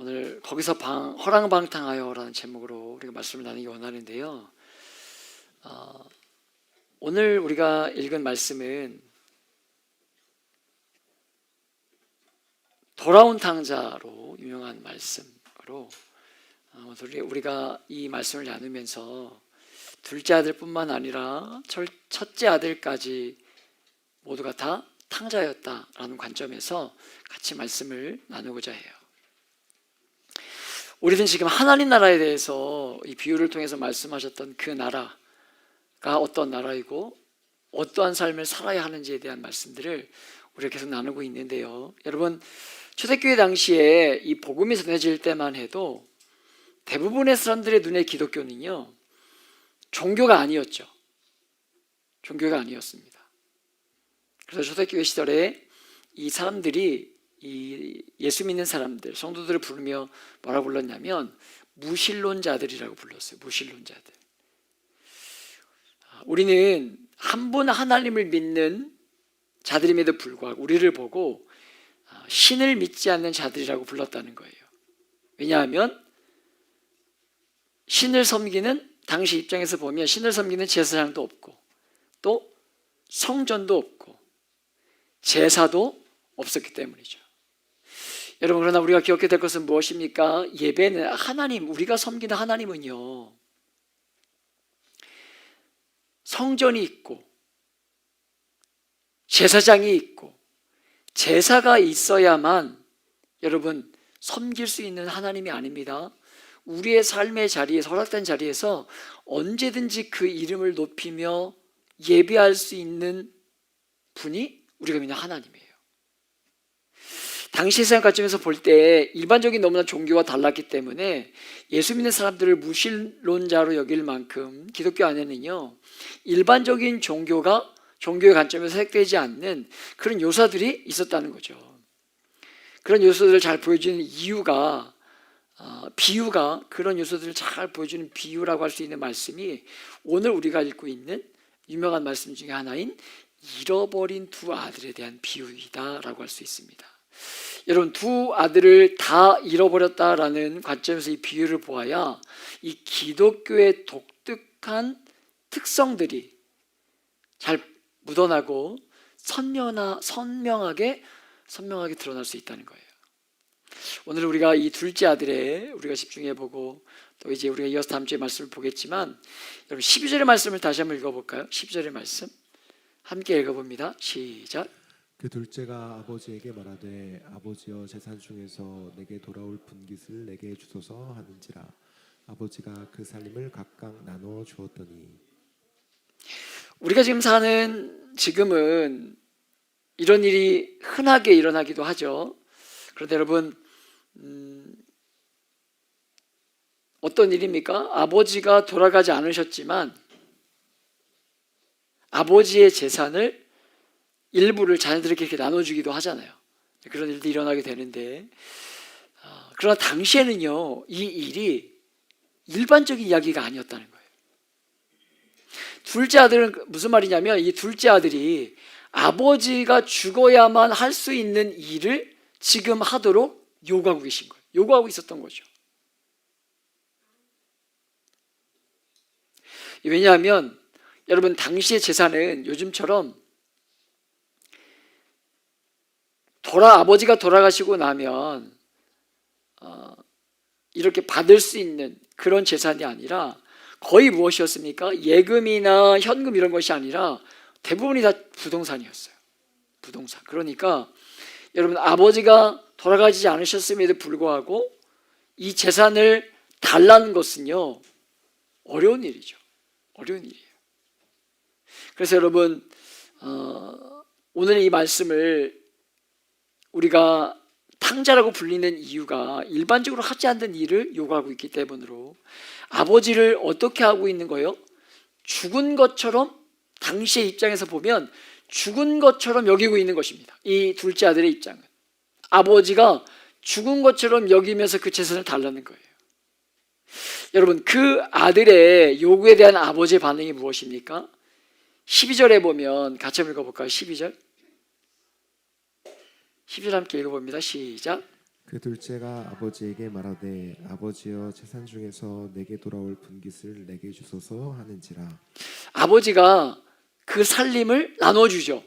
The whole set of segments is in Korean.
오늘 거기서 허랑방탕하여라는 제목으로 우리가 말씀을 나누기 원하는데요. 오늘 우리가 읽은 말씀은 돌아온 탕자로 유명한 말씀으로 우리가 이 말씀을 나누면서 둘째 아들뿐만 아니라 첫째 아들까지 모두가 다 탕자였다라는 관점에서 같이 말씀을 나누고자 해요. 우리는 지금 하나님 나라에 대해서 이 비유를 통해서 말씀하셨던 그 나라가 어떤 나라이고 어떠한 삶을 살아야 하는지에 대한 말씀들을 우리가 계속 나누고 있는데요. 여러분, 초대교회 당시에 이 복음이 전해질 때만 해도 대부분의 사람들의 눈에 기독교는요, 종교가 아니었죠. 종교가 아니었습니다. 그래서 초대교회 시절에 이 사람들이 이 예수 믿는 사람들, 성도들을 부르며 뭐라고 불렀냐면 무신론자들이라고 불렀어요. 무신론자들. 우리는 한 분 하나님을 믿는 자들임에도 불구하고 우리를 보고 신을 믿지 않는 자들이라고 불렀다는 거예요. 왜냐하면 신을 섬기는, 당시 입장에서 보면 신을 섬기는 제사장도 없고 또 성전도 없고 제사도 없었기 때문이죠. 여러분, 그러나 우리가 기억해야 될 것은 무엇입니까? 예배는 하나님, 우리가 섬기는 하나님은요, 성전이 있고 제사장이 있고 제사가 있어야만 여러분 섬길 수 있는 하나님이 아닙니다. 우리의 삶의 자리에, 허락된 자리에서 언제든지 그 이름을 높이며 예배할 수 있는 분이 우리가 믿는 하나님이에요. 당시 세상 관점에서 볼 때 일반적인 너무나 종교와 달랐기 때문에 예수 믿는 사람들을 무신론자로 여길 만큼 기독교 안에는요, 일반적인 종교의 관점에서 해석되지 않는 그런 요소들이 있었다는 거죠. 그런 요소들을 잘 보여주는 이유가 비유가, 그런 요소들을 잘 보여주는 비유라고 할 수 있는 말씀이 오늘 우리가 읽고 있는 유명한 말씀 중에 하나인 잃어버린 두 아들에 대한 비유이다라고 할 수 있습니다. 여러분, 두 아들을 다 잃어버렸다라는 관점에서 이 비유를 보아야 이 기독교의 독특한 특성들이 잘 묻어나고 선명하게 드러날 수 있다는 거예요. 오늘 우리가 이 둘째 아들에 우리가 집중해 보고 또 이제 우리가 이어서 다음 주에 말씀을 보겠지만, 여러분 12절의 말씀을 다시 한번 읽어볼까요? 12절의 말씀 함께 읽어봅니다. 시작. 그 둘째가 아버지에게 말하되 아버지여, 재산 중에서 내게 돌아올 분깃을 내게 주소서 하는지라. 아버지가 그 살림을 각각 나눠 주었더니. 우리가 지금 사는 지금은 이런 일이 흔하게 일어나기도 하죠. 그런데 여러분, 어떤 일입니까? 아버지가 돌아가지 않으셨지만 아버지의 재산을 일부를 자녀들에게 이렇게 나눠주기도 하잖아요. 그런 일도 일어나게 되는데, 그러나 당시에는요, 이 일이 일반적인 이야기가 아니었다는 거예요. 둘째 아들은 무슨 말이냐면, 이 둘째 아들이 아버지가 죽어야만 할 수 있는 일을 지금 하도록 요구하고 계신 거예요. 요구하고 있었던 거죠. 왜냐하면 여러분, 당시의 재산은 요즘처럼 아버지가 돌아가시고 나면 이렇게 받을 수 있는 그런 재산이 아니라 거의 무엇이었습니까? 예금이나 현금 이런 것이 아니라 대부분이 다 부동산이었어요. 부동산. 그러니까 여러분, 아버지가 돌아가지 않으셨음에도 불구하고 이 재산을 달라는 것은요, 어려운 일이죠. 어려운 일이에요. 그래서 여러분, 오늘 이 말씀을 우리가 탕자라고 불리는 이유가 일반적으로 하지 않는 일을 요구하고 있기 때문으로, 아버지를 어떻게 하고 있는 거예요? 죽은 것처럼, 당시의 입장에서 보면 죽은 것처럼 여기고 있는 것입니다. 이 둘째 아들의 입장은 아버지가 죽은 것처럼 여기면서 그 재산을 달라는 거예요. 여러분, 그 아들의 요구에 대한 아버지의 반응이 무엇입니까? 12절에 보면 같이 한번 읽어볼까요? 12절 함께 읽어봅니다. 시작. 그 둘째가 아버지에게 말하되 아버지여 재산 중에서 내게 돌아올 분깃을 내게 주소서 하는지라. 아버지가 그 살림을 나눠주죠.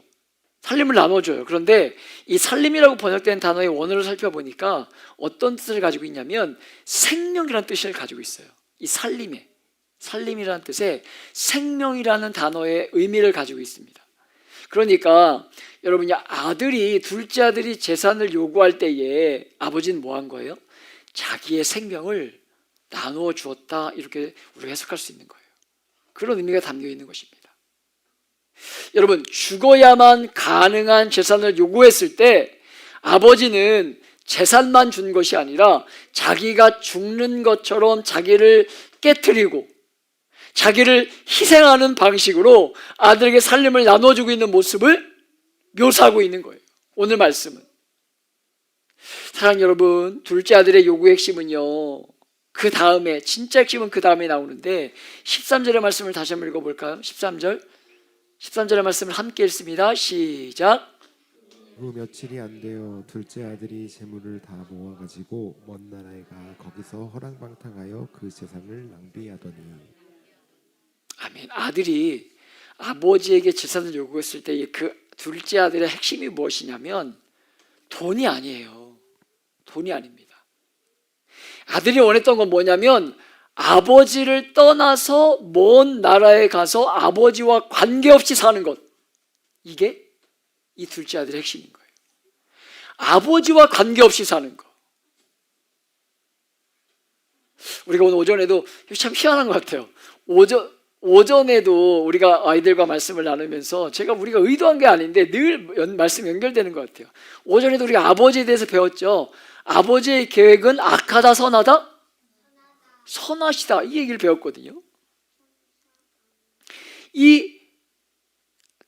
살림을 나눠줘요. 그런데 이 살림이라고 번역된 단어의 원어를 살펴보니까 어떤 뜻을 가지고 있냐면 생명이라는 뜻을 가지고 있어요. 이 살림이라는 뜻에 생명이라는 단어의 의미를 가지고 있습니다. 그러니까 여러분이 둘째 아들이 재산을 요구할 때에 아버지는 뭐 한 거예요? 자기의 생명을 나누어 주었다, 이렇게 우리가 해석할 수 있는 거예요. 그런 의미가 담겨 있는 것입니다. 여러분, 죽어야만 가능한 재산을 요구했을 때 아버지는 재산만 준 것이 아니라 자기가 죽는 것처럼 자기를 깨트리고 자기를 희생하는 방식으로 아들에게 살림을 나눠주고 있는 모습을 묘사하고 있는 거예요. 오늘 말씀은. 사랑하는 여러분, 둘째 아들의 요구의 핵심은요, 그 다음에, 진짜 핵심은 그 다음에 나오는데 13절의 말씀을 다시 한번 읽어볼까요? 13절의 말씀을 함께 읽습니다. 시작. 후 며칠이 안 되어 둘째 아들이 재물을 다 모아가지고 먼 나라에 가 거기서 허랑방탕하여 그 재산을 낭비하더니. 아멘. 아들이 아버지에게 재산을 요구했을 때 그 둘째 아들의 핵심이 무엇이냐면 돈이 아니에요. 돈이 아닙니다. 아들이 원했던 건 뭐냐면 아버지를 떠나서 먼 나라에 가서 아버지와 관계없이 사는 것. 이게 이 둘째 아들의 핵심인 거예요. 아버지와 관계없이 사는 것. 우리가 오늘 오전에도 참 희한한 것 같아요. 오전에도 우리가 아이들과 말씀을 나누면서 우리가 의도한 게 아닌데 늘 말씀 연결되는 것 같아요. 오전에도 우리가 아버지에 대해서 배웠죠. 아버지의 계획은 악하다, 선하다? 선하시다, 이 얘기를 배웠거든요.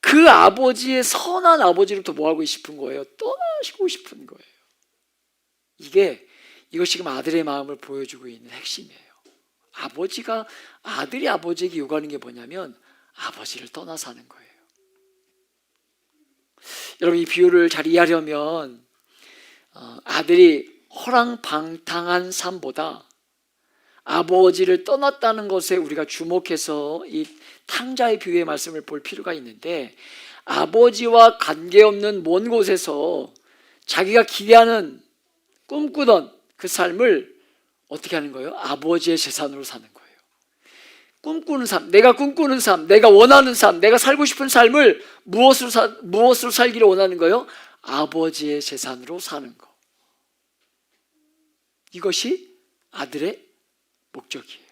그 아버지의 선한 아버지로부터 뭐 하고 싶은 거예요? 떠나시고 싶은 거예요. 이것이 지금 아들의 마음을 보여주고 있는 핵심이에요. 아들이 아버지에게 요구하는 게 뭐냐면 아버지를 떠나 사는 거예요. 여러분, 이 비유를 잘 이해하려면 아들이 허랑방탕한 삶보다 아버지를 떠났다는 것에 우리가 주목해서 이 탕자의 비유의 말씀을 볼 필요가 있는데, 아버지와 관계없는 먼 곳에서 자기가 기대하는, 꿈꾸던 그 삶을 어떻게 하는 거예요? 아버지의 재산으로 사는 거예요. 꿈꾸는 삶, 내가 꿈꾸는 삶, 내가 원하는 삶, 내가 살고 싶은 삶을 무엇으로 살기를 원하는 거예요? 아버지의 재산으로 사는 거. 이것이 아들의 목적이에요.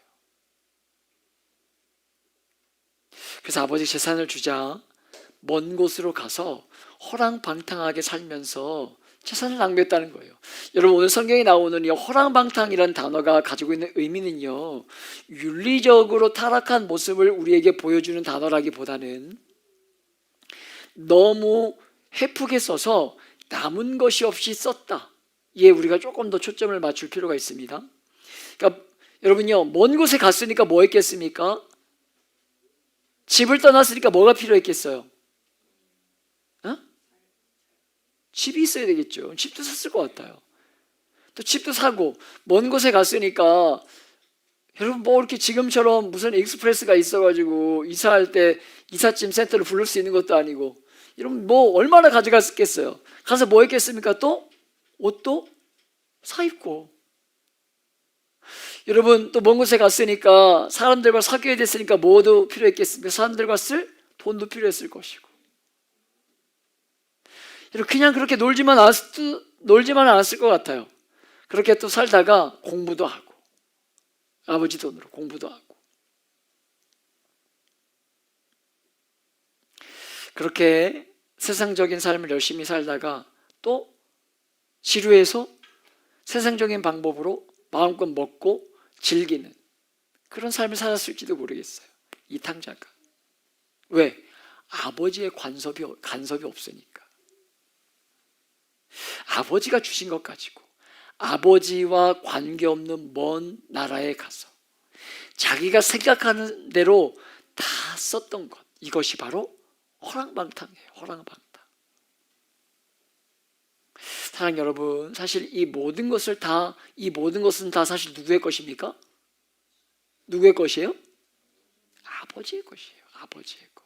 그래서 아버지 재산을 주자 먼 곳으로 가서 허랑방탕하게 살면서 재산을 낭비했다는 거예요. 여러분, 오늘 성경에 나오는 이 허랑방탕이라는 단어가 가지고 있는 의미는요, 윤리적으로 타락한 모습을 우리에게 보여주는 단어라기보다는 너무 헤프게 써서 남은 것이 없이 썼다, 이에 우리가 조금 더 초점을 맞출 필요가 있습니다. 그러니까 여러분요, 먼 곳에 갔으니까 뭐 했겠습니까? 집을 떠났으니까 뭐가 필요했겠어요? 집이 있어야 되겠죠. 집도 샀을 것 같아요. 또 집도 사고, 먼 곳에 갔으니까, 여러분 뭐 이렇게 지금처럼 무슨 익스프레스가 있어가지고 이사할 때 이삿짐 센터를 부를 수 있는 것도 아니고, 이러면 뭐 얼마나 가져갔겠어요. 가서 뭐 했겠습니까? 또 옷도 사 입고. 여러분, 또 먼 곳에 갔으니까 사람들과 사귀어야 됐으니까 뭐도 필요했겠습니까? 사람들과 쓸 돈도 필요했을 것이고. 그냥 그렇게 놀지만 않았을 것 같아요. 그렇게 또 살다가 공부도 하고, 아버지 돈으로 공부도 하고, 그렇게 세상적인 삶을 열심히 살다가 또 지루해서 세상적인 방법으로 마음껏 먹고 즐기는 그런 삶을 살았을지도 모르겠어요, 이 탕자가. 왜? 아버지의 간섭이 없으니까. 아버지가 주신 것 가지고 아버지와 관계없는 먼 나라에 가서 자기가 생각하는 대로 다 썼던 것, 이것이 바로 허랑방탕이에요. 허랑방탕. 사랑하는 여러분, 사실 이 모든 것은 다 사실 누구의 것입니까? 누구의 것이에요? 아버지의 것이에요. 아버지의 것.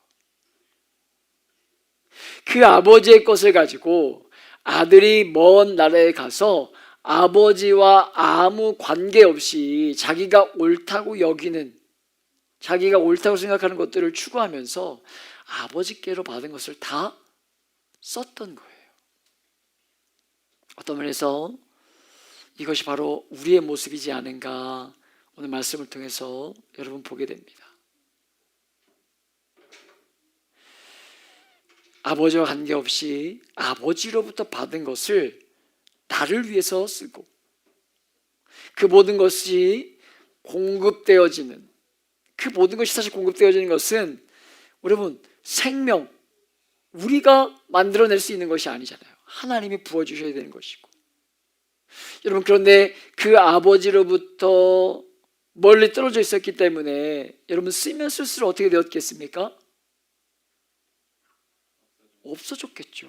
그 아버지의 것을 가지고 아들이 먼 나라에 가서 아버지와 아무 관계없이 자기가 옳다고 생각하는 것들을 추구하면서 아버지께로 받은 것을 다 썼던 거예요. 어떤 면에서 이것이 바로 우리의 모습이지 않은가 오늘 말씀을 통해서 여러분 보게 됩니다. 아버지와 관계없이 아버지로부터 받은 것을 나를 위해서 쓰고 그 모든 것이 공급되어지는 그 모든 것이 사실 공급되어지는 것은 여러분 생명 우리가 만들어낼 수 있는 것이 아니잖아요. 하나님이 부어주셔야 되는 것이고 여러분 그런데 그 아버지로부터 멀리 떨어져 있었기 때문에 여러분 쓰면 쓸수록 어떻게 되었겠습니까? 없어졌겠죠.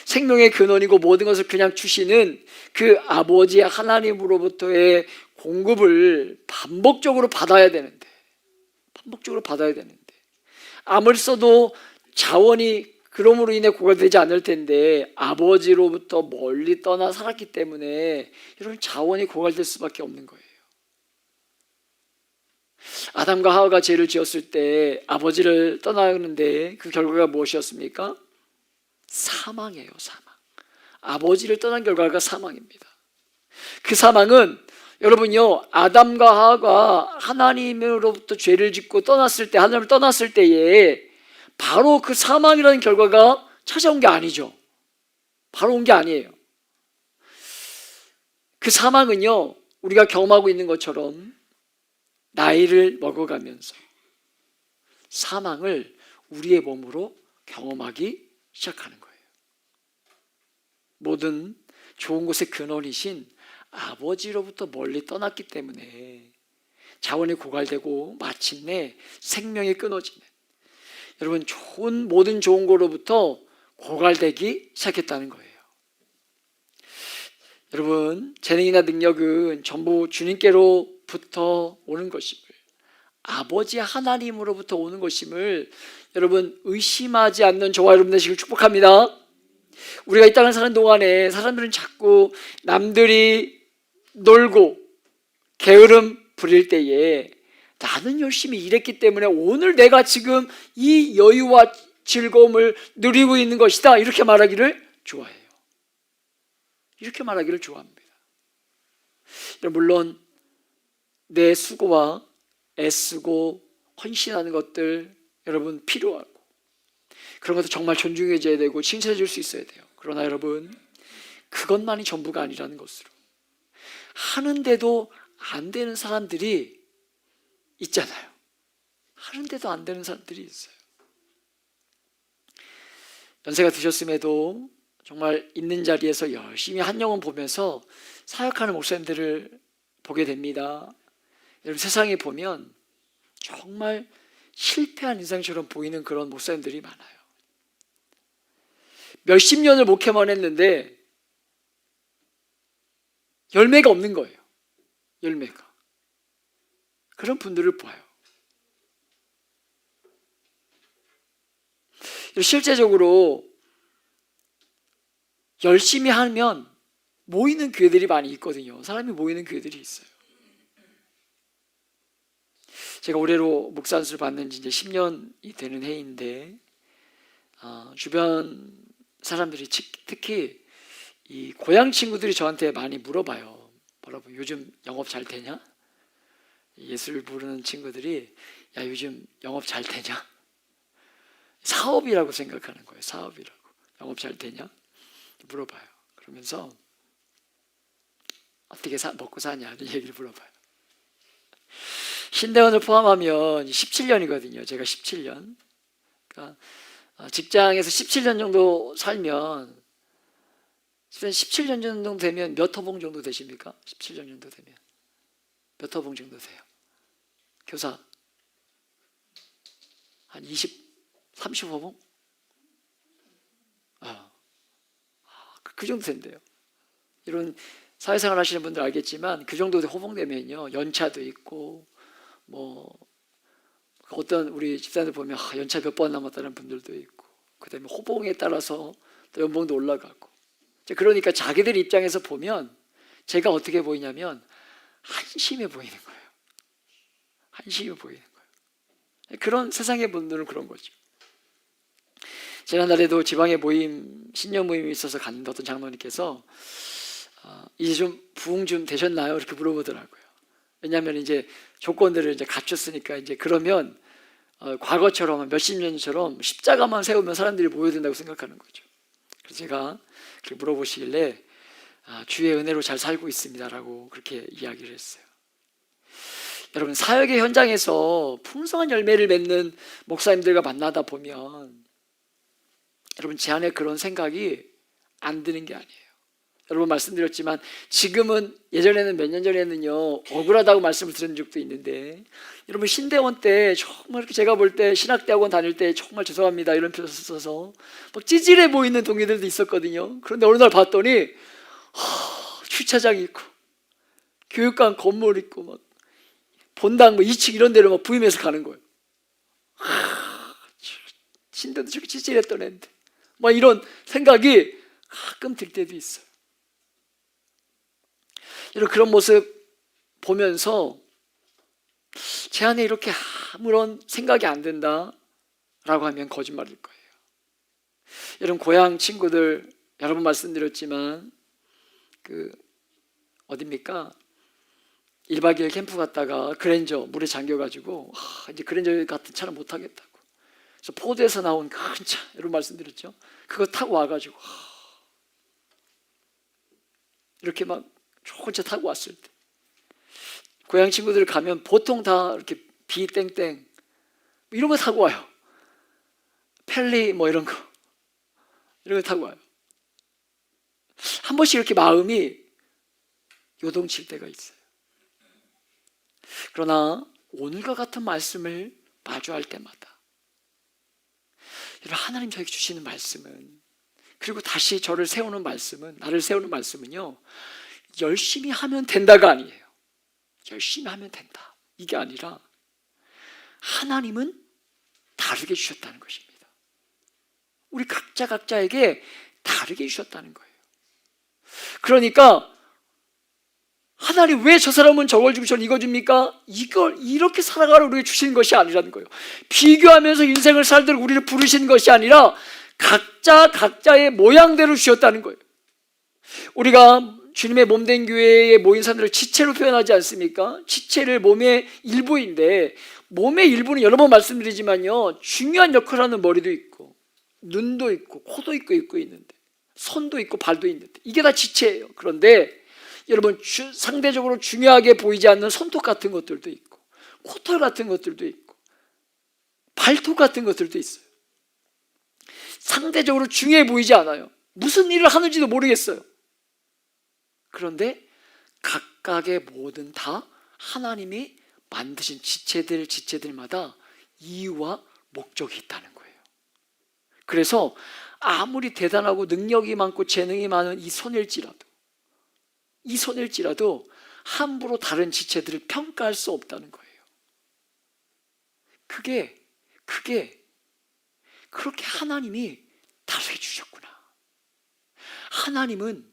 생명의 근원이고 모든 것을 그냥 주시는 그 아버지 하나님으로부터의 공급을 반복적으로 받아야 되는데 아무리 써도 자원이 그럼으로 인해 고갈되지 않을 텐데 아버지로부터 멀리 떠나 살았기 때문에 이런 자원이 고갈될 수밖에 없는 거예요. 아담과 하와가 죄를 지었을 때 아버지를 떠나는데 그 결과가 무엇이었습니까? 사망이에요. 사망. 아버지를 떠난 결과가 사망입니다. 그 사망은 여러분요 아담과 하와가 하나님으로부터 죄를 짓고 하나님을 떠났을 때에 바로 그 사망이라는 결과가 찾아온 게 아니죠. 바로 온 게 아니에요. 그 사망은요 우리가 경험하고 있는 것처럼 나이를 먹어가면서 사망을 우리의 몸으로 경험하기 시작하는 거예요. 모든 좋은 것의 근원이신 아버지로부터 멀리 떠났기 때문에 자원이 고갈되고 마침내 생명이 끊어지는 여러분 모든 좋은 거로부터 고갈되기 시작했다는 거예요. 여러분 재능이나 능력은 전부 주님께로부터 오는 것임을 아버지 하나님으로부터 오는 것임을 여러분 의심하지 않는 저와 여러분 되시길 축복합니다. 우리가 이 땅을 사는 동안에 사람들은 자꾸 남들이 놀고 게으름 부릴 때에 나는 열심히 일했기 때문에 오늘 내가 지금 이 여유와 즐거움을 누리고 있는 것이다 이렇게 말하기를 좋아해요. 이렇게 말하기를 좋아합니다. 물론 내 수고와 애쓰고 헌신하는 것들 여러분 필요하고 그런 것도 정말 존중해줘야 되고 칭찬해 줄 수 있어야 돼요. 그러나 여러분 그것만이 전부가 아니라는 것으로 하는데도 안 되는 사람들이 있잖아요. 하는데도 안 되는 사람들이 있어요. 연세가 드셨음에도 정말 있는 자리에서 열심히 한 영혼 보면서 사역하는 목사님들을 보게 됩니다. 여러분 세상에 보면 정말 실패한 인생처럼 보이는 그런 목사님들이 많아요. 몇십 년을 목회만 했는데 열매가 없는 거예요. 열매가. 그런 분들을 봐요. 실제적으로 열심히 하면 모이는 교회들이 많이 있거든요. 사람이 모이는 교회들이 있어요. 제가 올해로 목사 안수를 받는 지 이제 10년이 되는 해인데 주변 사람들이 특히 이 고향 친구들이 저한테 많이 물어봐요. 뭐라고 요즘 영업 잘 되냐? 예술 부르는 친구들이 야 요즘 영업 잘 되냐? 사업이라고 생각하는 거예요. 사업이라고. 영업 잘 되냐? 물어봐요. 그러면서 어떻게 먹고 사냐? 이런 얘기를 물어봐요. 신대원을 포함하면 17년이거든요. 제가 17년. 그러니까 직장에서 17년 정도 살면 17년 정도 되면 몇 호봉 정도 되십니까? 17년 정도 되면 몇 호봉 정도 돼요? 교사 한 20, 30호봉? 그 정도 된대요. 이런 사회생활 하시는 분들 알겠지만 그 정도 호봉되면요 연차도 있고 뭐 어떤 우리 집사님들 보면 연차 몇 번 남았다는 분들도 있고 그다음에 호봉에 따라서 또 연봉도 올라가고 그러니까 자기들 입장에서 보면 제가 어떻게 보이냐면 한심해 보이는 거예요. 한심해 보이는 거예요. 그런 세상의 분들은 그런 거죠. 지난달에도 지방에 모임 신년 모임이 있어서 갔는데 어떤 장로님께서 이제 좀 부흥 좀 되셨나요? 이렇게 물어보더라고요. 왜냐하면 이제 조건들을 이제 갖췄으니까 이제 그러면 과거처럼 몇십 년처럼 십자가만 세우면 사람들이 모여든다고 생각하는 거죠. 그래서 제가 그렇게 물어보시길래 주의 은혜로 잘 살고 있습니다라고 그렇게 이야기를 했어요. 여러분 사역의 현장에서 풍성한 열매를 맺는 목사님들과 만나다 보면 여러분 제 안에 그런 생각이 안 드는 게 아니에요. 여러분 말씀드렸지만 지금은 예전에는 몇 년 전에는요 억울하다고 말씀을 드린 적도 있는데 여러분 신대원 때 정말 이렇게 제가 볼 때 신학대학원 다닐 때 정말 죄송합니다 이런 표현 써서 막 찌질해 보이는 동료들도 있었거든요. 그런데 어느 날 봤더니 주차장 있고 교육관 건물 있고 막 본당 뭐 2층 이런 데로 막 부임해서 가는 거예요. 신대도 저렇게 찌질했던 애인데 막 이런 생각이 가끔 들 때도 있어요. 여러분 그런 모습 보면서 제 안에 이렇게 아무런 생각이 안 든다라고 하면 거짓말일 거예요. 여러분 고향 친구들 여러 번 말씀드렸지만 그 어딥니까? 1박 2일 캠프 갔다가 그랜저 물에 잠겨가지고 이제 그랜저 같은 차는 못 타겠다고. 그래서 포드에서 나온 큰 차 여러분 말씀드렸죠. 그거 타고 와가지고 이렇게 막 좋은 차 타고 왔을 때 고향 친구들 가면 보통 다 이렇게 비 땡땡 이런 거 타고 와요. 펠리 뭐 이런 거 타고 와요. 한 번씩 이렇게 마음이 요동칠 때가 있어요. 그러나 오늘과 같은 말씀을 마주할 때마다 여러분 하나님 저에게 주시는 말씀은 그리고 다시 저를 세우는 말씀은 나를 세우는 말씀은요 열심히 하면 된다가 아니에요. 열심히 하면 된다 이게 아니라 하나님은 다르게 주셨다는 것입니다. 우리 각자에게 다르게 주셨다는 거예요. 그러니까 하나님 왜 저 사람은 저걸 주고 저는 이거 줍니까? 이걸 이렇게 살아가라 우리에게 주신 것이 아니라는 거예요. 비교하면서 인생을 살도록 우리를 부르신 것이 아니라 각자의 모양대로 주셨다는 거예요. 우리가 주님의 몸된 교회에 모인 사람들을 지체로 표현하지 않습니까? 지체를 몸의 일부인데 몸의 일부는 여러 번 말씀드리지만요 중요한 역할을 하는 머리도 있고 눈도 있고 코도 있고 있는데 손도 있고 발도 있는데 이게 다 지체예요. 그런데 여러분 상대적으로 중요하게 보이지 않는 손톱 같은 것들도 있고 코털 같은 것들도 있고 발톱 같은 것들도 있어요. 상대적으로 중요해 보이지 않아요. 무슨 일을 하는지도 모르겠어요. 그런데 각각의 모든 다 하나님이 만드신 지체들마다 이유와 목적이 있다는 거예요. 그래서 아무리 대단하고 능력이 많고 재능이 많은 이 손일지라도 함부로 다른 지체들을 평가할 수 없다는 거예요. 그게 그렇게 하나님이 다르게 주셨구나. 하나님은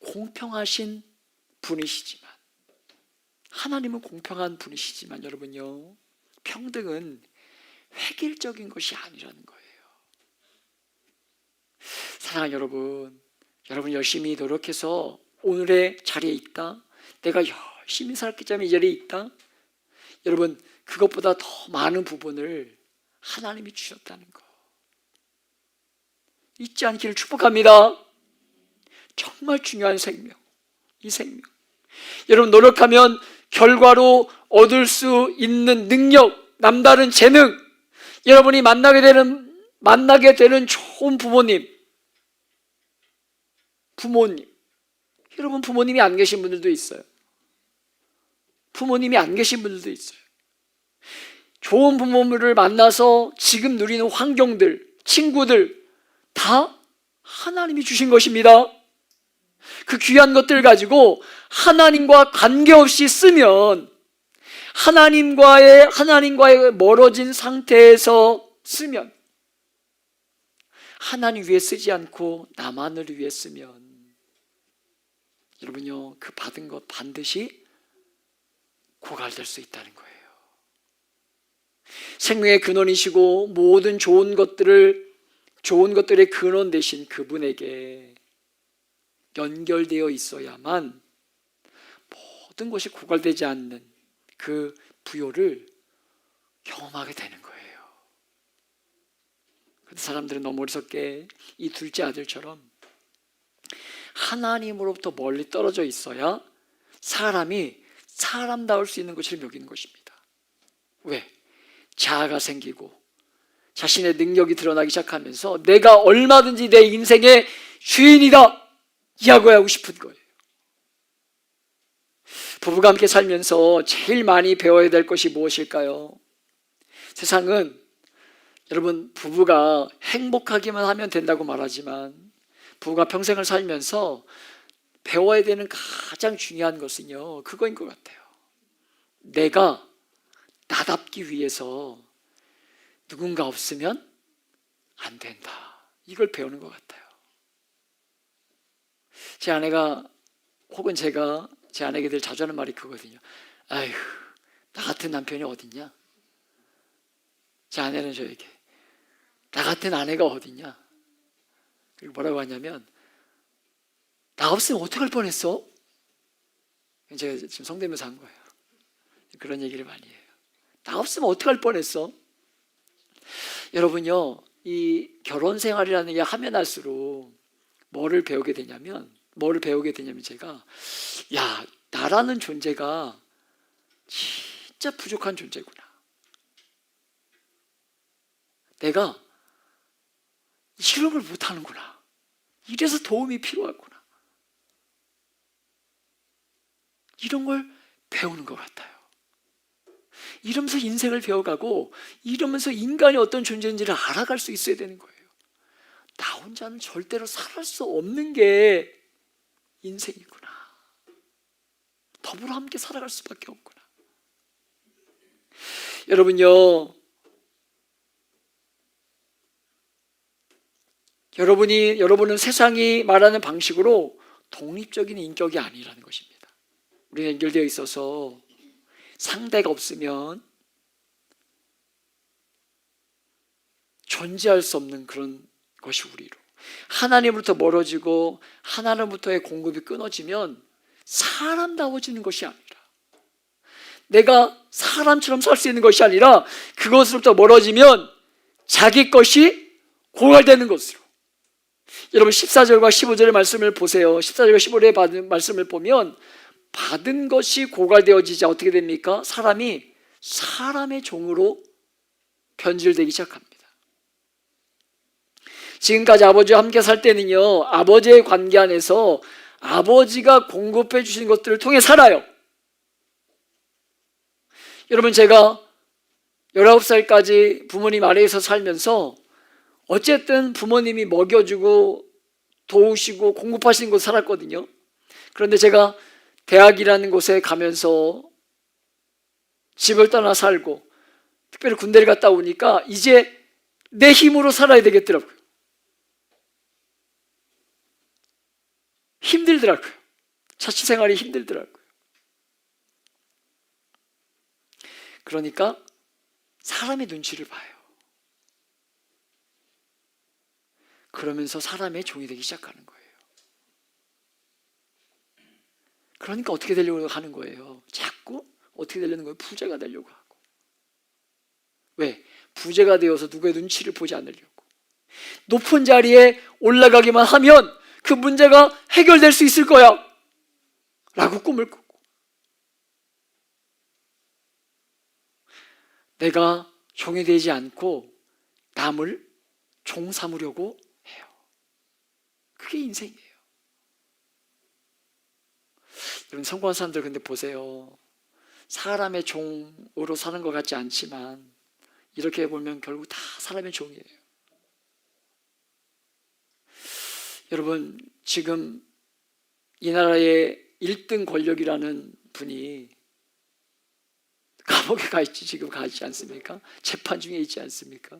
공평하신 분이시지만 하나님은 공평한 분이시지만 여러분요 평등은 획일적인 것이 아니라는 거예요. 사랑하는 여러분 열심히 노력해서 오늘의 자리에 있다. 내가 열심히 살았기 때문에 이 자리에 있다. 여러분 그것보다 더 많은 부분을 하나님이 주셨다는 거 잊지 않기를 축복합니다. 정말 중요한 생명, 이 생명. 여러분 노력하면 결과로 얻을 수 있는 능력, 남다른 재능, 여러분이 만나게 되는 좋은 부모님. 여러분 부모님이 안 계신 분들도 있어요. 부모님이 안 계신 분들도 있어요. 좋은 부모님을 만나서 지금 누리는 환경들, 친구들 다 하나님이 주신 것입니다. 그 귀한 것들을 가지고 하나님과 관계없이 쓰면, 하나님과의 멀어진 상태에서 쓰면, 하나님 위해 쓰지 않고 나만을 위해 쓰면, 여러분요, 그 받은 것 반드시 고갈될 수 있다는 거예요. 생명의 근원이시고 모든 좋은 것들의 근원 되신 그분에게 연결되어 있어야만 모든 것이 고갈되지 않는 그 부요를 경험하게 되는 거예요. 그런데 사람들은 너무 어리석게 이 둘째 아들처럼 하나님으로부터 멀리 떨어져 있어야 사람이 사람다울 수 있는 것처럼 여기는 것입니다. 왜? 자아가 생기고 자신의 능력이 드러나기 시작하면서 내가 얼마든지 내 인생의 주인이다 이야기하고 싶은 거예요. 부부가 함께 살면서 제일 많이 배워야 될 것이 무엇일까요? 세상은 여러분, 부부가 행복하기만 하면 된다고 말하지만 부부가 평생을 살면서 배워야 되는 가장 중요한 것은요, 그거인 것 같아요. 내가 나답기 위해서 누군가 없으면 안 된다, 이걸 배우는 것 같아요. 제 아내가, 혹은 제가 제 아내에게 늘 자주 하는 말이 그거거든요. 아휴, 나 같은 남편이 어딨냐? 제 아내는 저에게 나 같은 아내가 어딨냐? 그리고 뭐라고 하냐면, 나 없으면 어떡할 뻔했어? 제가 지금 성대면서 한 거예요. 그런 얘기를 많이 해요. 나 없으면 어떡할 뻔했어? 여러분요, 이 결혼 생활이라는 게 하면 할수록 뭐를 배우게 되냐면 제가, 야, 나라는 존재가 진짜 부족한 존재구나. 내가 이런 걸 못하는구나. 이래서 도움이 필요하구나. 이런 걸 배우는 것 같아요. 이러면서 인생을 배워가고, 이러면서 인간이 어떤 존재인지를 알아갈 수 있어야 되는 거예요. 나 혼자는 절대로 살아갈 수 없는 게 인생이구나. 더불어 함께 살아갈 수밖에 없구나. 여러분요, 여러분은 세상이 말하는 방식으로 독립적인 인격이 아니라는 것입니다. 우리는 연결되어 있어서 상대가 없으면 존재할 수 없는 그런 것이 우리로, 하나님으로부터 멀어지고 하나님으로부터의 공급이 끊어지면 사람다워지는 것이 아니라, 내가 사람처럼 살 수 있는 것이 아니라 그것으로부터 멀어지면 자기 것이 고갈되는 것으로. 여러분, 14절과 15절의 말씀을 보세요. 14절과 15절의 받은 말씀을 보면, 받은 것이 고갈되어지자 어떻게 됩니까? 사람이 사람의 종으로 변질되기 시작합니다. 지금까지 아버지와 함께 살 때는요, 아버지의 관계 안에서 아버지가 공급해 주신 것들을 통해 살아요. 여러분, 제가 19살까지 부모님 아래에서 살면서 어쨌든 부모님이 먹여주고 도우시고 공급하시는 곳에 살았거든요. 그런데 제가 대학이라는 곳에 가면서 집을 떠나 살고, 특별히 군대를 갔다 오니까 이제 내 힘으로 살아야 되겠더라고요. 힘들더라고요. 자취생활이 힘들더라고요. 그러니까 사람의 눈치를 봐요. 그러면서 사람의 종이 되기 시작하는 거예요. 그러니까 어떻게 되려고 하는 거예요? 자꾸 어떻게 되려는 거예요? 부자가 되려고 하고. 왜? 부자가 되어서 누구의 눈치를 보지 않으려고. 높은 자리에 올라가기만 하면 그 문제가 해결될 수 있을 거야 라고 꿈을 꾸고, 내가 종이 되지 않고 남을 종 삼으려고 해요. 그게 인생이에요. 여러분, 성공한 사람들 근데 보세요. 사람의 종으로 사는 것 같지 않지만 이렇게 보면 결국 다 사람의 종이에요. 여러분, 지금 이 나라의 1등 권력이라는 분이 감옥에 가 있지, 지금 가 있지 않습니까? 재판 중에 있지 않습니까?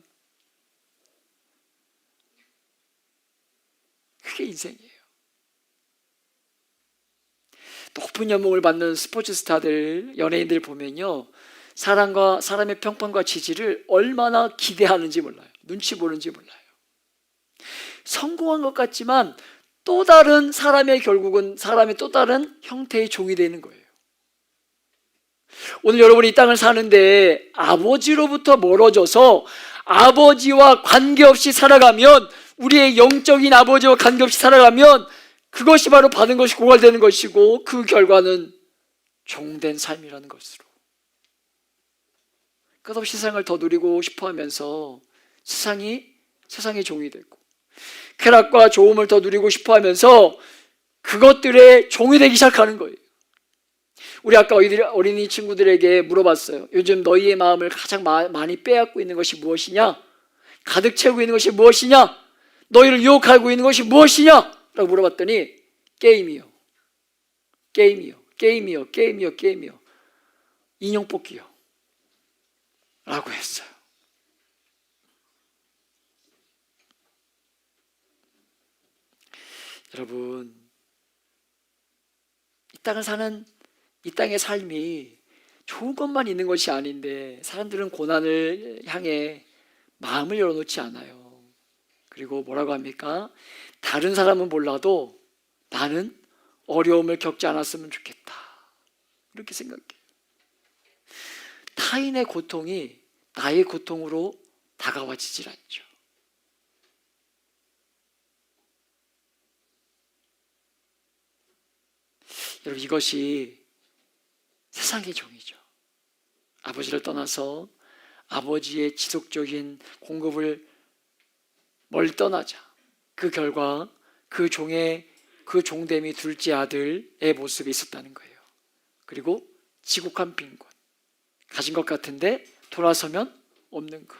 그게 인생이에요. 높은 연봉을 받는 스포츠 스타들, 연예인들 보면요, 사람과 사람의 평판과 지지를 얼마나 기대하는지 몰라요. 눈치 보는지 몰라요. 성공한 것 같지만 또 다른 사람의, 결국은 사람의 또 다른 형태의 종이 되는 거예요. 오늘 여러분이 이 땅을 사는데 아버지로부터 멀어져서 아버지와 관계없이 살아가면, 우리의 영적인 아버지와 관계없이 살아가면 그것이 바로 받은 것이 고갈되는 것이고, 그 결과는 종된 삶이라는 것으로 끝없이 세상을 더 누리고 싶어하면서 세상의 종이 되고, 쾌락과 좋음을 더 누리고 싶어하면서 그것들의 종이 되기 시작하는 거예요. 우리 아까 어린이 친구들에게 물어봤어요. 요즘 너희의 마음을 가장 많이 빼앗고 있는 것이 무엇이냐? 가득 채우고 있는 것이 무엇이냐? 너희를 유혹하고 있는 것이 무엇이냐? 라고 물어봤더니 게임이요. 인형 뽑기요. 라고 했어요. 여러분, 이 땅을 사는, 이 땅의 삶이 좋은 것만 있는 것이 아닌데 사람들은 고난을 향해 마음을 열어놓지 않아요. 그리고 뭐라고 합니까? 다른 사람은 몰라도 나는 어려움을 겪지 않았으면 좋겠다, 이렇게 생각해요. 타인의 고통이 나의 고통으로 다가와지질 않죠. 여러분, 이것이 세상의 종이죠. 아버지를 떠나서 아버지의 지속적인 공급을 멀리 떠나자. 그 결과 그 종됨이 둘째 아들의 모습이 있었다는 거예요. 그리고 지곡한 빈곤, 가진 것 같은데 돌아서면 없는 것.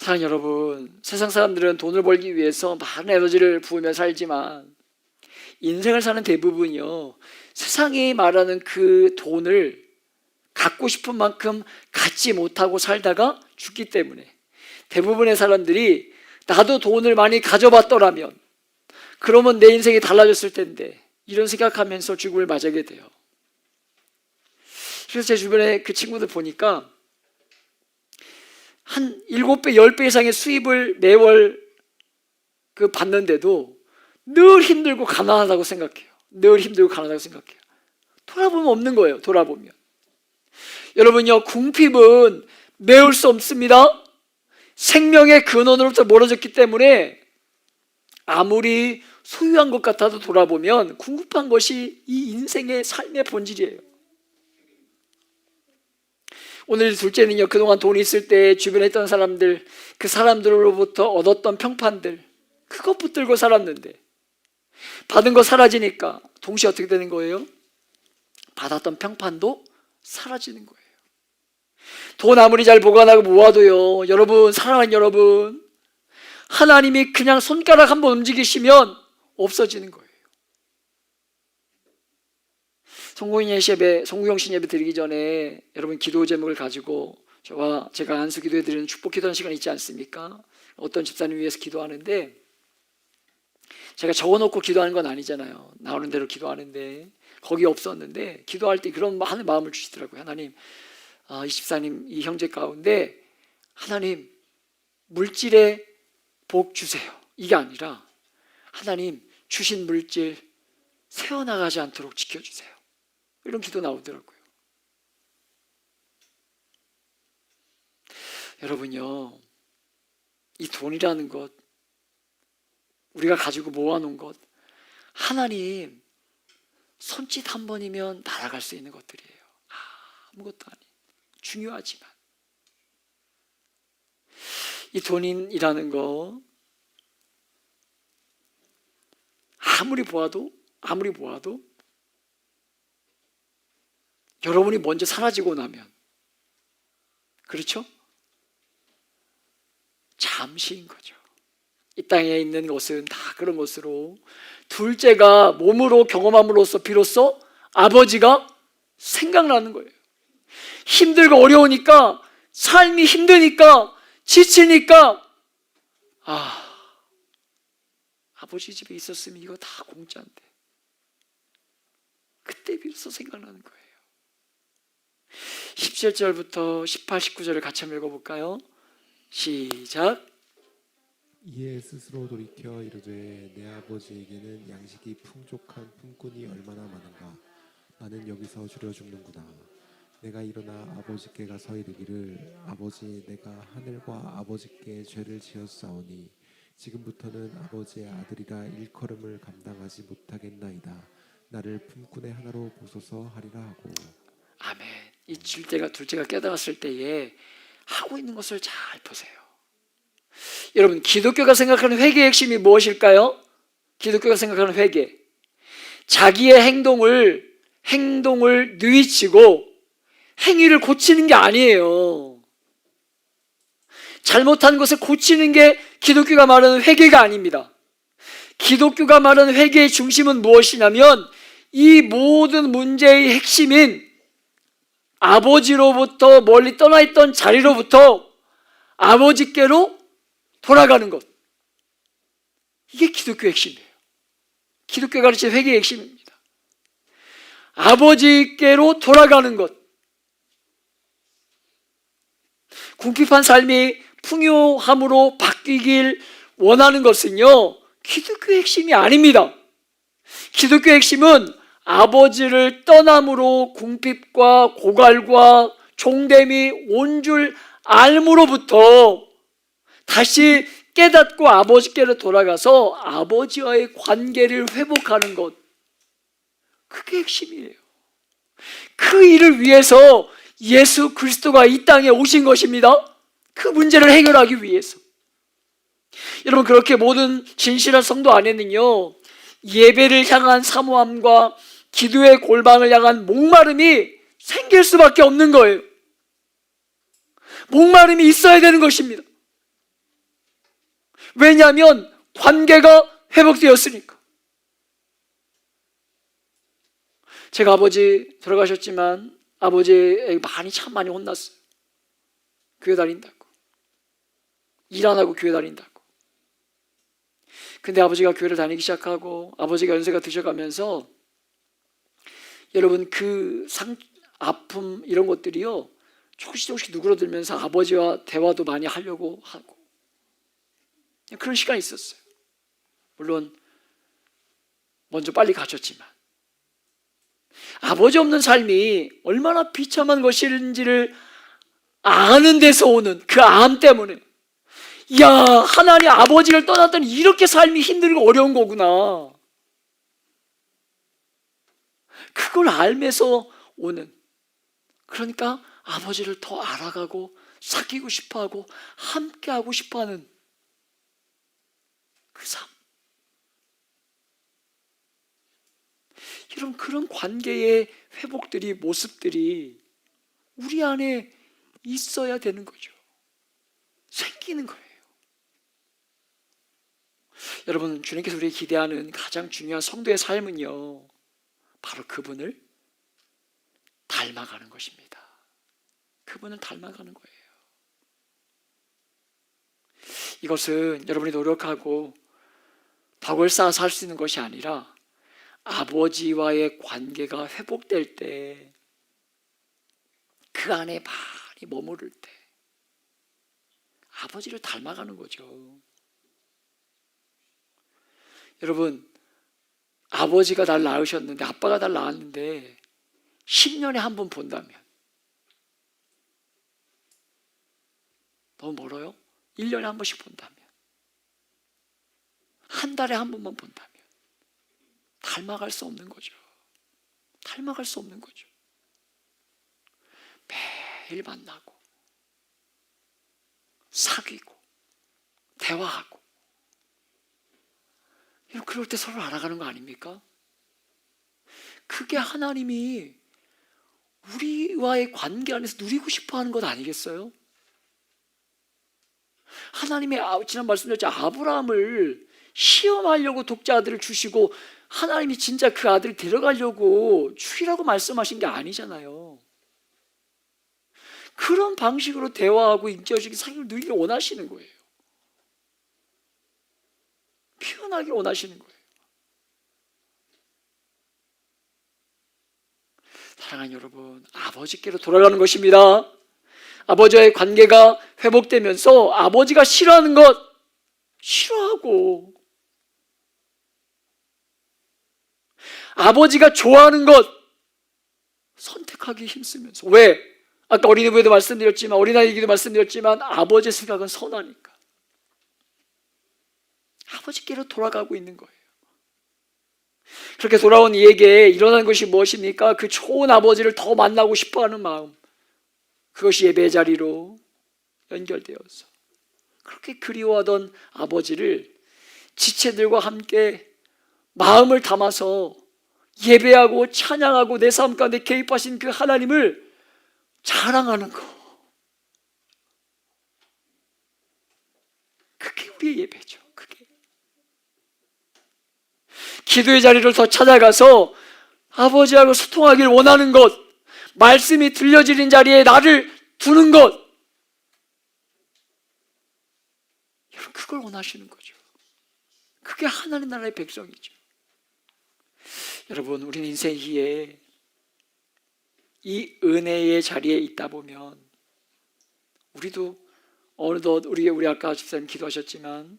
사랑하는 여러분, 세상 사람들은 돈을 벌기 위해서 많은 에너지를 부으며 살지만 인생을 사는 대부분이요, 세상이 말하는 그 돈을 갖고 싶은 만큼 갖지 못하고 살다가 죽기 때문에, 대부분의 사람들이 나도 돈을 많이 가져봤더라면, 그러면 내 인생이 달라졌을 텐데, 이런 생각하면서 죽음을 맞이하게 돼요. 그래서 제 주변에 그 친구들 보니까 한 7배, 10배 이상의 수입을 매월 받는데도 늘 힘들고 가난하다고 생각해요. 돌아보면 없는 거예요. 돌아보면. 여러분요, 궁핍은 메울 수 없습니다. 생명의 근원으로부터 멀어졌기 때문에 아무리 소유한 것 같아도 돌아보면 궁핍한 것이 이 인생의 삶의 본질이에요. 오늘 둘째는요, 그동안 돈이 있을 때 주변에 있던 사람들, 그 사람들로부터 얻었던 평판들, 그것 붙들고 살았는데 받은 거 사라지니까 동시에 어떻게 되는 거예요? 받았던 평판도 사라지는 거예요. 돈 아무리 잘 보관하고 모아도요, 여러분, 사랑하는 여러분, 하나님이 그냥 손가락 한번 움직이시면 없어지는 거예요. 송구영신 예배 드리기 전에 여러분 기도 제목을 가지고 제가 안수 기도해 드리는 축복 기도하는 시간 있지 않습니까? 어떤 집사님 위해서 기도하는데, 제가 적어놓고 기도하는 건 아니잖아요. 나오는 대로 기도하는데 거기 없었는데, 기도할 때 그런 하는 마음을 주시더라고요. 하나님, 이 집사님, 이 형제 가운데 하나님 물질에 복 주세요, 이게 아니라 하나님 주신 물질 새어나가지 않도록 지켜주세요, 이런 기도 나오더라고요. 여러분요, 이 돈이라는 것, 우리가 가지고 모아놓은 것, 하나님 손짓 한 번이면 날아갈 수 있는 것들이에요. 아무것도 아닌, 중요하지만 이 돈이라는 거 아무리 보아도 여러분이 먼저 사라지고 나면, 그렇죠? 잠시인 거죠. 이 땅에 있는 것은 다 그런 것으로 둘째가 몸으로 경험함으로써 비로소 아버지가 생각나는 거예요. 힘들고 어려우니까, 삶이 힘드니까, 지치니까 아버지 집에 있었으면 이거 다 공짜인데, 그때 비로소 생각나는 거예요. 17절부터 18, 19절을 같이 한번 읽어볼까요? 시작. 이에 스스로 돌이켜 이르되 내 아버지에게는 양식이 풍족한 품꾼이 얼마나 많은가. 나는 여기서 줄여 죽는구나. 내가 일어나 아버지께 가서 이르기를 아버지, 내가 하늘과 아버지께 죄를 지었사오니 지금부터는 아버지의 아들이라 일컬음을 감당하지 못하겠나이다. 나를 품꾼의 하나로 보소서 하리라 하고. 아멘. 이 둘째가 깨달았을 때에 하고 있는 것을 잘 보세요. 여러분, 기독교가 생각하는 회개의 핵심이 무엇일까요? 기독교가 생각하는 회개, 자기의 행동을 뉘우치고 행위를 고치는 게 아니에요. 잘못한 것을 고치는 게 기독교가 말하는 회개가 아닙니다. 기독교가 말하는 회개의 중심은 무엇이냐면, 이 모든 문제의 핵심인 아버지로부터 멀리 떠나 있던 자리로부터 아버지께로 돌아가는 것, 이게 기독교의 핵심이에요. 기독교가 가르치는 회개의 핵심입니다. 아버지께로 돌아가는 것. 궁핍한 삶이 풍요함으로 바뀌길 원하는 것은요, 기독교의 핵심이 아닙니다. 기독교의 핵심은 아버지를 떠남으로 궁핍과 고갈과 종됨이 온 줄 알므로부터 다시 깨닫고 아버지께로 돌아가서 아버지와의 관계를 회복하는 것, 그게 핵심이에요. 그 일을 위해서 예수 그리스도가 이 땅에 오신 것입니다. 그 문제를 해결하기 위해서. 여러분, 그렇게 모든 진실한 성도 안에는요, 예배를 향한 사모함과 기도의 골방을 향한 목마름이 생길 수밖에 없는 거예요. 목마름이 있어야 되는 것입니다. 왜냐하면 관계가 회복되었으니까. 제가 아버지 돌아가셨지만 아버지에게 참 많이 혼났어요. 교회 다닌다고, 일 안 하고 교회 다닌다고. 근데 아버지가 교회를 다니기 시작하고 아버지가 연세가 드셔가면서, 여러분, 아픔 이런 것들이요, 조금씩 누그러들면서 아버지와 대화도 많이 하려고 하고, 그런 시간이 있었어요. 물론 먼저 빨리 가셨지만 아버지 없는 삶이 얼마나 비참한 것인지를 아는 데서 오는 그 암 때문에, 이야, 하나님 아버지를 떠났더니 이렇게 삶이 힘들고 어려운 거구나, 그걸 알면서 오는, 그러니까 아버지를 더 알아가고 사귀고 싶어하고 함께하고 싶어하는 그 삶. 여러분, 그런 관계의 회복들이, 모습들이 우리 안에 있어야 되는 거죠. 생기는 거예요. 여러분, 주님께서 우리에게 기대하는 가장 중요한 성도의 삶은요, 바로 그분을 닮아가는 것입니다. 그분을 닮아가는 거예요. 이것은 여러분이 노력하고 덕을 쌓아서 할 수 있는 것이 아니라, 아버지와의 관계가 회복될 때, 그 안에 많이 머무를 때 아버지를 닮아가는 거죠. 여러분, 아버지가 날 낳으셨는데, 아빠가 날 낳았는데 10년에 한 번 본다면 너무 멀어요? 1년에 한 번씩 본다면, 한 달에 한 번만 본다면 닮아갈 수 없는 거죠. 닮아갈 수 없는 거죠. 매일 만나고 사귀고 대화하고, 그럴 때 서로 알아가는 거 아닙니까? 그게 하나님이 우리와의 관계 안에서 누리고 싶어 하는 것 아니겠어요? 하나님이 지난 말씀드렸죠. 아브라함을 시험하려고 독자 아들을 주시고 하나님이 진짜 그 아들을 데려가려고 주이라고 말씀하신 게 아니잖아요. 그런 방식으로 대화하고 인격적인 사귐을 누리기 원하시는 거예요. 표현하기 원하시는 거예요. 사랑하는 여러분, 아버지께로 돌아가는 것입니다. 아버지와의 관계가 회복되면서 아버지가 싫어하는 것 싫어하고, 아버지가 좋아하는 것 선택하기 힘쓰면서. 왜? 아까 어린이부에도 말씀드렸지만, 어린아이 얘기도 말씀드렸지만, 아버지의 생각은 선하니까 아버지께로 돌아가고 있는 거예요. 그렇게 돌아온 이에게 일어난 것이 무엇입니까? 그 좋은 아버지를 더 만나고 싶어하는 마음, 그것이 예배의 자리로 연결되어서 그렇게 그리워하던 아버지를 지체들과 함께 마음을 담아서 예배하고 찬양하고 내 삶 가운데 개입하신 그 하나님을 자랑하는 거, 그게 우리의 예배죠. 그게 기도의 자리를 더 찾아가서 아버지하고 소통하길 원하는 것, 말씀이 들려지는 자리에 나를 두는 것, 여러분 그걸 원하시는 거죠. 그게 하나님 나라의 백성이죠. 여러분, 우리는 인생기에 이 은혜의 자리에 있다 보면 우리도 어느덧 우리 아까 집사님 기도하셨지만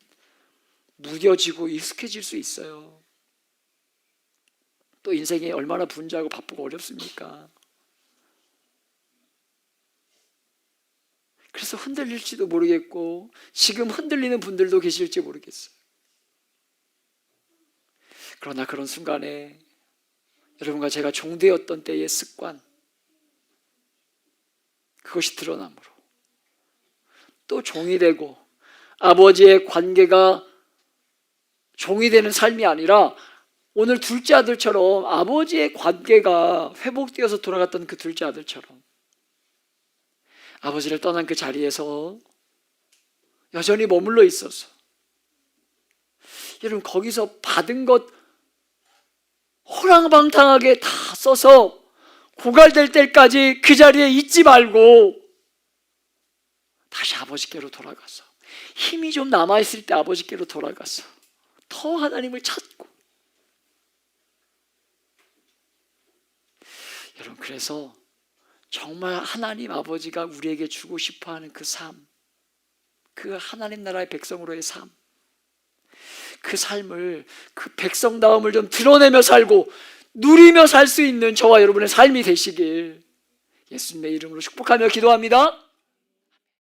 무뎌지고 익숙해질 수 있어요. 또 인생이 얼마나 분주하고 바쁘고 어렵습니까? 그래서 흔들릴지도 모르겠고 지금 흔들리는 분들도 계실지 모르겠어요. 그러나 그런 순간에 여러분과 제가 종되었던 때의 습관, 그것이 드러나므로 또 종이 되고 아버지의 관계가 종이 되는 삶이 아니라 오늘 둘째 아들처럼 아버지의 관계가 회복되어서 돌아갔던 그 둘째 아들처럼 아버지를 떠난 그 자리에서 여전히 머물러 있어서, 여러분 거기서 받은 것 호랑방탕하게 다 써서 고갈될 때까지 그 자리에 있지 말고 다시 아버지께로 돌아가서, 힘이 좀 남아있을 때 아버지께로 돌아가서 더 하나님을 찾고. 여러분 그래서 정말 하나님 아버지가 우리에게 주고 싶어하는 그 삶, 그 하나님 나라의 백성으로의 삶, 그 삶을, 그 백성다움을 좀 드러내며 살고 누리며 살 수 있는 저와 여러분의 삶이 되시길 예수님의 이름으로 축복하며 기도합니다.